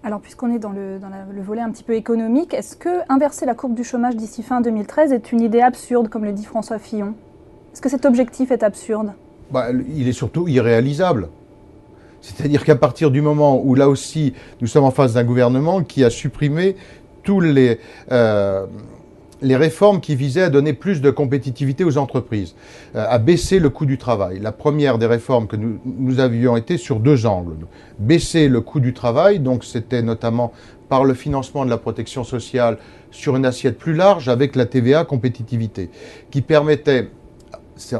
Alors, puisqu'on est dans le volet un petit peu économique, est-ce que inverser la courbe du chômage d'ici fin 2013 est une idée absurde, comme le dit François Fillon? Est-ce que cet objectif est absurde? Bah, il est surtout irréalisable. C'est-à-dire qu'à partir du moment où, là aussi, nous sommes en face d'un gouvernement qui a supprimé tous les réformes qui visaient à donner plus de compétitivité aux entreprises, à baisser le coût du travail. La première des réformes que nous avions été sur deux angles. Baisser le coût du travail, donc c'était notamment par le financement de la protection sociale sur une assiette plus large avec la TVA compétitivité, qui permettait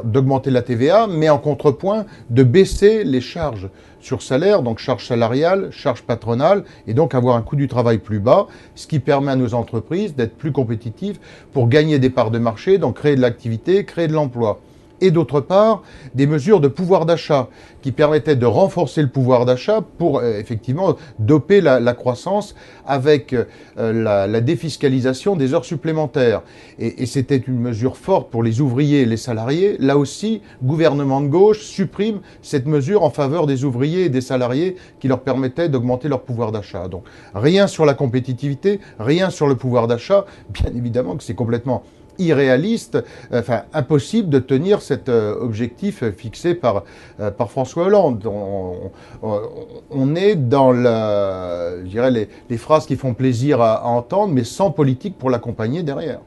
d'augmenter la TVA, mais en contrepoint de baisser les charges sur salaire, donc charges salariales, charges patronales, et donc avoir un coût du travail plus bas, ce qui permet à nos entreprises d'être plus compétitives pour gagner des parts de marché, donc créer de l'activité, créer de l'emploi. Et d'autre part, des mesures de pouvoir d'achat qui permettaient de renforcer le pouvoir d'achat pour effectivement doper la croissance avec la défiscalisation des heures supplémentaires. Et c'était une mesure forte pour les ouvriers et les salariés. Là aussi, gouvernement de gauche supprime cette mesure en faveur des ouvriers et des salariés qui leur permettait d'augmenter leur pouvoir d'achat. Donc rien sur la compétitivité, rien sur le pouvoir d'achat. Bien évidemment que c'est complètement irréaliste, enfin impossible de tenir cet objectif fixé par François Hollande. On est dans je dirais les phrases qui font plaisir à entendre, mais sans politique pour l'accompagner derrière.